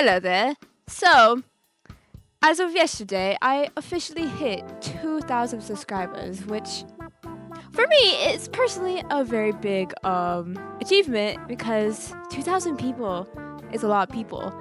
Hello there. So, as of yesterday, I officially hit 2,000 subscribers, which for me is personally a very big achievement because 2,000 people is a lot of people.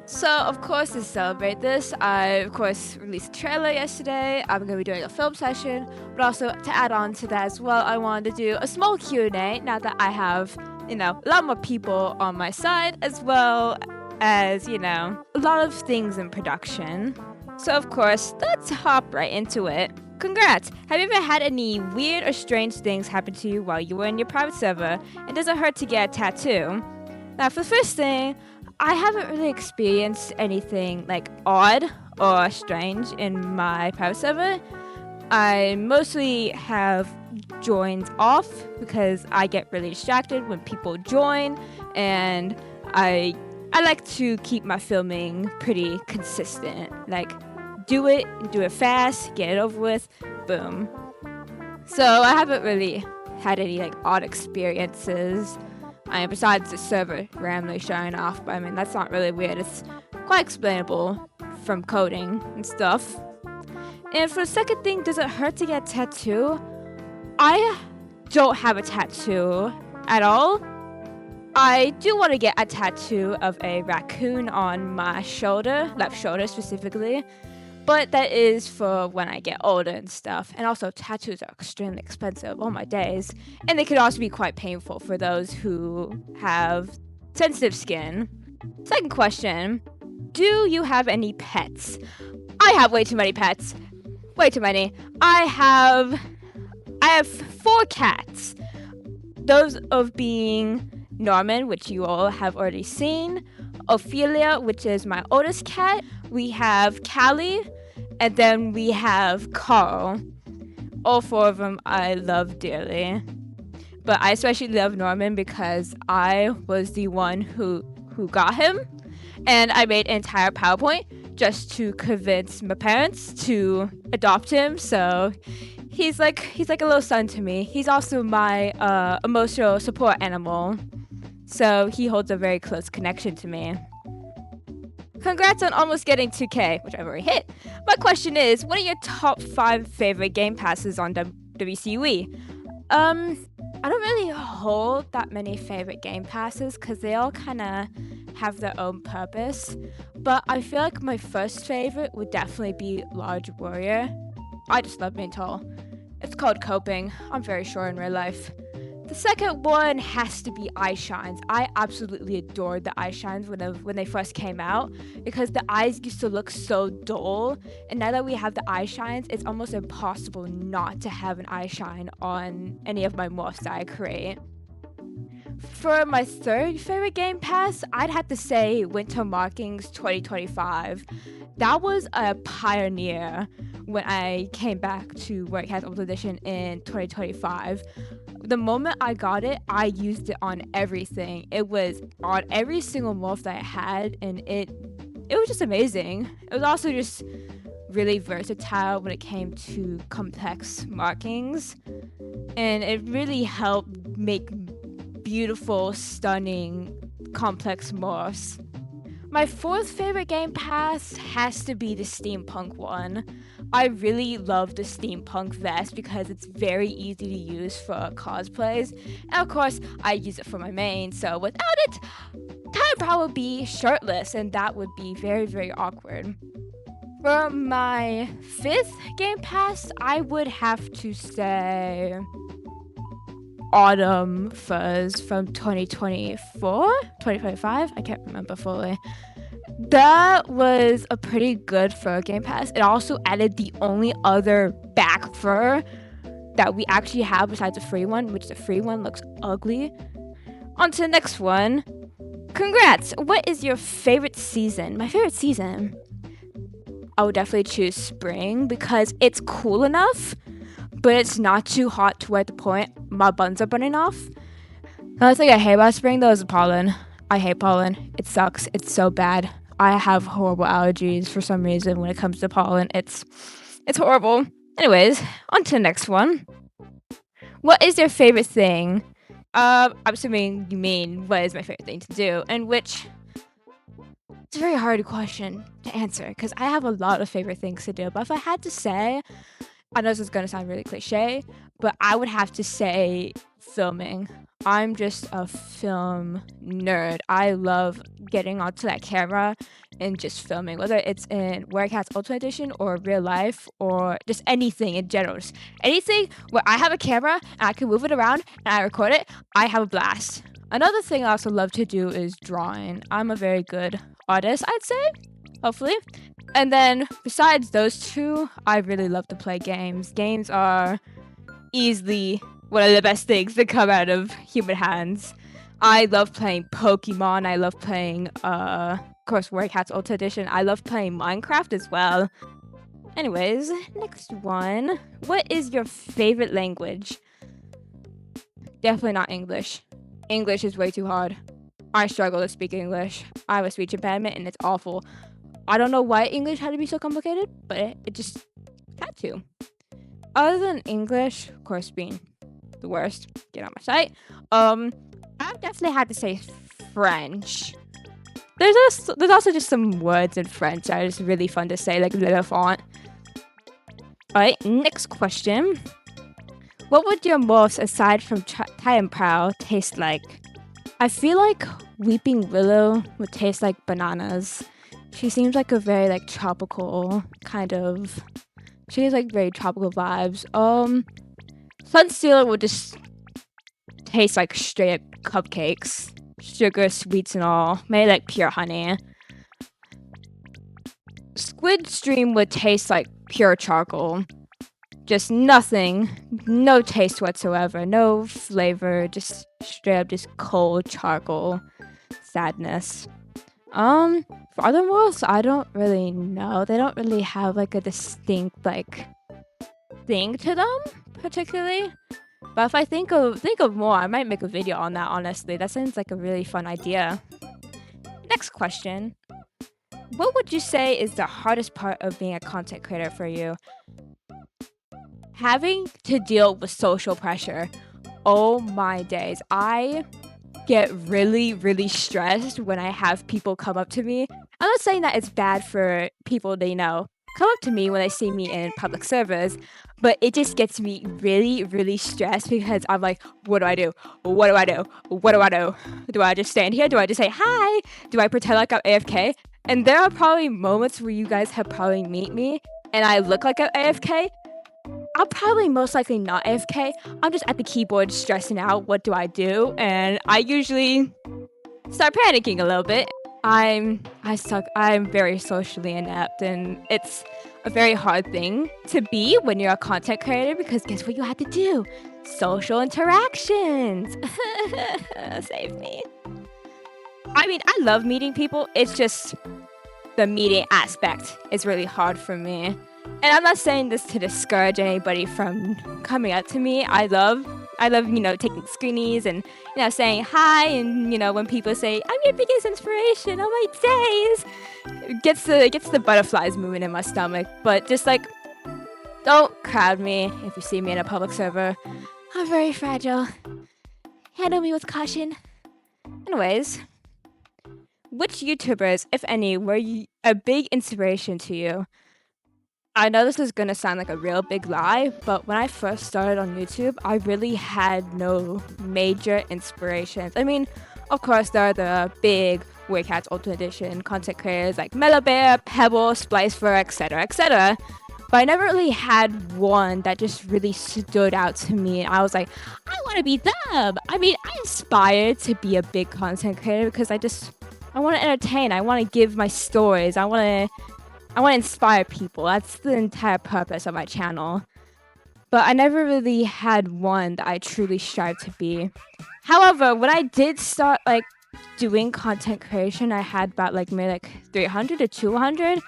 So, of course, to celebrate this, I, of course, released a trailer yesterday. I'm going to be doing a film session, but also to add on to that as well, I wanted to do a small Q&A now that I have, a lot more people on my side, as well as, a lot of things in production. So, of course, let's hop right into it. Congrats! Have you ever had any weird or strange things happen to you while you were in your private server? And does it hurt to get a tattoo? Now, for the first thing, I haven't really experienced anything odd or strange in my private server. I mostly have joined off because I get really distracted when people join, and I like to keep my filming pretty consistent. Do it fast, get it over with, boom. So I haven't really had any odd experiences. Besides the server randomly shutting off, but that's not really weird. It's quite explainable from coding and stuff. And for the second thing, does it hurt to get a tattoo? I don't have a tattoo at all. I do want to get a tattoo of a raccoon on my shoulder, left shoulder specifically. But that is for when I get older and stuff. And also, tattoos are extremely expensive, oh my days. And they could also be quite painful for those who have sensitive skin. Second question, do you have any pets? I have way too many pets. Way too many. I have 4 cats. Those of being Norman, which you all have already seen, Ophelia, which is my oldest cat. We have Callie, and then we have Carl. All 4 of them I love dearly. But I especially love Norman because I was the one who got him. And I made an entire PowerPoint just to convince my parents to adopt him. So he's like a little son to me. He's also my emotional support animal. So he holds a very close connection to me. Congrats on almost getting 2K, which I've already hit. My question is, what are your top 5 favorite game passes on WCUE? I don't really hold that many favorite game passes because they all kind of have their own purpose. But I feel like my first favorite would definitely be Large Warrior. I just love being tall. It's called coping. I'm very short in real life. The second one has to be eye shines. I absolutely adored the eye shines when they first came out because the eyes used to look so dull, and now that we have the eye shines, it's almost impossible not to have an eye shine on any of my morphs that I create. For my third favorite game pass, I'd have to say Winter Markings 2025. That was a pioneer when I came back to Work Has Old Edition in 2025. The moment I got it, I used it on everything. It was on every single morph that I had, and it was just amazing. It was also just really versatile when it came to complex markings, and it really helped make beautiful, stunning, complex morphs. My fourth favorite game pass has to be the steampunk one. I really love the steampunk vest because it's very easy to use for cosplays. And of course, I use it for my main, so without it, I'd probably be shirtless, and that would be very, very awkward. For my fifth game pass, I would have to say Autumn Fuzz from 2024? 2025? I can't remember fully. That was a pretty good fur game pass. It also added the only other back fur that we actually have besides the free one, which the free one looks ugly. On to the next one. Congrats! What is your favorite season? My favorite season? I would definitely choose spring because it's cool enough, but it's not too hot to where the point my buns are burning off. The only thing I hate about spring though is the pollen. I hate pollen. It sucks. It's so bad. I have horrible allergies for some reason when it comes to pollen. It's horrible. Anyways, on to the next one. What is your favorite thing? I'm assuming you mean what is my favorite thing to do, and which It's a very hard question to answer because I have a lot of favorite things to do. But if I had to say, I know this is going to sound really cliche, but I would have to say filming. I'm just a film nerd. I love getting onto that camera and just filming, whether it's in Werecats Ultimate Edition or real life or just anything in general. Just anything where I have a camera and I can move it around and I record it, I have a blast. Another thing I also love to do is drawing. I'm a very good artist, I'd say, hopefully. And then besides those two, I really love to play games. Games are easily one of the best things that come out of human hands. I love playing Pokemon. I love playing, of course, Werecats Ultimate Edition. I love playing Minecraft as well. Anyways, next one. What is your favorite language? Definitely not English. English is way too hard. I struggle to speak English. I have a speech impediment and it's awful. I don't know why English had to be so complicated, but it just had to. Other than English, of course, being the worst, get on my site. I've definitely had to say French. There's also just some words in French that are just really fun to say, like little font. Alright, next question. What would your morphs, aside from Thai and Prow, taste like? I feel like Weeping Willow would taste like bananas. She seems like a very like tropical kind of. She has like very tropical vibes. Sunsealer would just taste like straight up cupcakes, sugar, sweets, and all, made like pure honey. Squid Stream would taste like pure charcoal. Just nothing, no taste whatsoever, no flavor, just straight up just cold charcoal sadness. For other morphs, I don't really know. They don't really have like a distinct like thing to them particularly. But if I think of more, I might make a video on that, honestly. That sounds like a really fun idea. Next question. What would you say is the hardest part of being a content creator for you? Having to deal with social pressure. Oh my days. I get really, really stressed when I have people come up to me. I'm not saying that it's bad for people they know come up to me when they see me in public servers, but it just gets me really, really stressed because I'm like, what do I do? What do I do? What do I do? Do I just stand here? Do I just say hi? Do I pretend like I'm AFK? And there are probably moments where you guys have probably meet me and I look like I'm AFK. I'm probably most likely not AFK. I'm just at the keyboard stressing out. What do I do? And I usually start panicking a little bit. I suck. I'm very socially inept, and it's a very hard thing to be when you're a content creator because guess what you have to do? Social interactions. Save me. I mean, I love meeting people. It's just the meeting aspect is really hard for me. And I'm not saying this to discourage anybody from coming up to me. I love, taking screenies and, saying hi. And, when people say, I'm your biggest inspiration, oh my days, it gets the butterflies moving in my stomach. But just don't crowd me if you see me in a public server. I'm very fragile. Handle me with caution. Anyways, which YouTubers, if any, were a big inspiration to you? I know this is gonna sound like a real big lie, but when I first started on YouTube, I really had no major inspirations. I mean, of course, there are the big Werecats Ultimate Edition content creators like Bear, Pebble, Splicever, etc., etc. But I never really had one that just really stood out to me. I was like, I want to be them. I mean, I aspire to be a big content creator because I want to entertain. I want to give my stories. I want to inspire people. That's the entire purpose of my channel. But I never really had one that I truly strive to be. However, when I did start doing content creation, I had about maybe 300 to 200.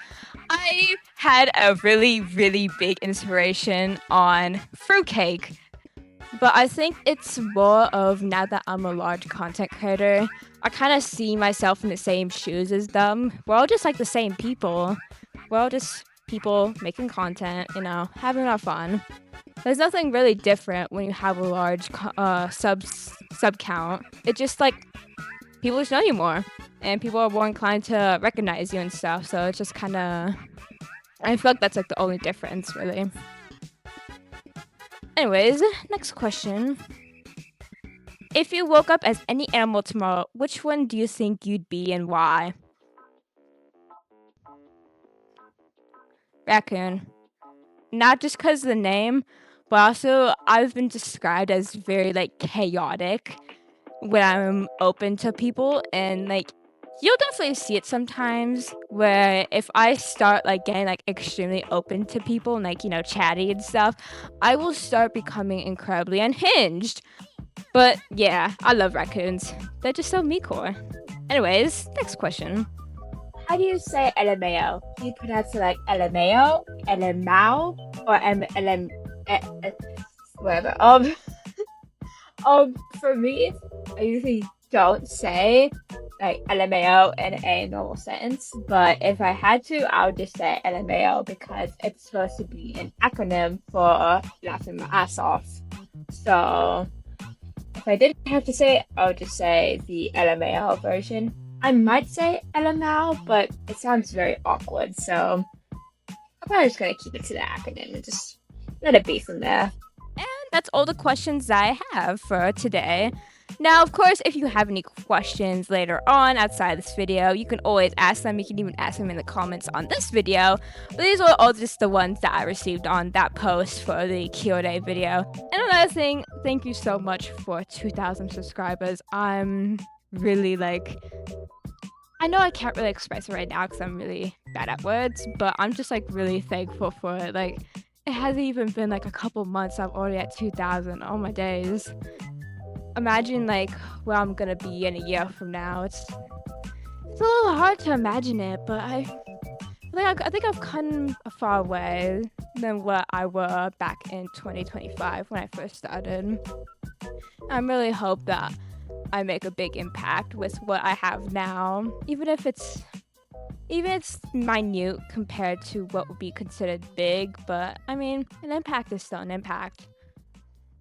I had a really, really big inspiration on fruitcake. But I think it's more of now that I'm a large content creator, I kind of see myself in the same shoes as them. We're all just the same people. We're all just people making content, having our fun. There's nothing really different when you have a large sub count. It just people just know you more, and people are more inclined to recognize you and stuff. So it's just kind of, I feel like that's like the only difference, really. Anyways, next question. If you woke up as any animal tomorrow, which one do you think you'd be and why? Raccoon. Not just because of the name, but also I've been described as very like chaotic when I'm open to people, and like you'll definitely see it sometimes where if I start like getting like extremely open to people and like, you know, chatty and stuff, I will start becoming incredibly unhinged. But yeah, I love raccoons. They're just so me-core. Anyways, next question. How do you say LMAO? Do you pronounce it like LMAO, LMAO, or whatever? For me, I usually don't say like LMAO in a normal sentence, but if I had to, I would just say LMAO because it's supposed to be an acronym for laughing my ass off. So if I didn't have to say it, I would just say the LMAO version. I might say LMAO, but it sounds very awkward, so I'm probably just gonna keep it to the acronym and just let it be from there. And that's all the questions I have for today. Now, of course, if you have any questions later on outside this video, you can always ask them. You can even ask them in the comments on this video. But these are all just the ones that I received on that post for the Q&A video. And another thing, thank you so much for 2,000 subscribers. I'm really like, I know I can't really express it right now because I'm really bad at words, but I'm just like really thankful for it. Like, it hasn't even been like a couple months. I'm already at 2,000. Oh my days. Imagine like where I'm gonna be in a year from now. It's a little hard to imagine it, but I think I've come a far way than what I were back in 2025 when I first started. I really hope that I make a big impact with what I have now, even if it's minute compared to what would be considered big. But I mean, an impact is still an impact,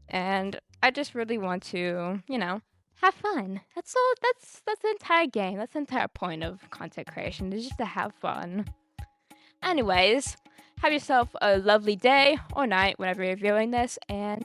and I just really want to, you know, have fun. That's all. That's the entire game. That's the entire point of content creation, is just to have fun. Anyways, have yourself a lovely day or night whenever you're viewing this, and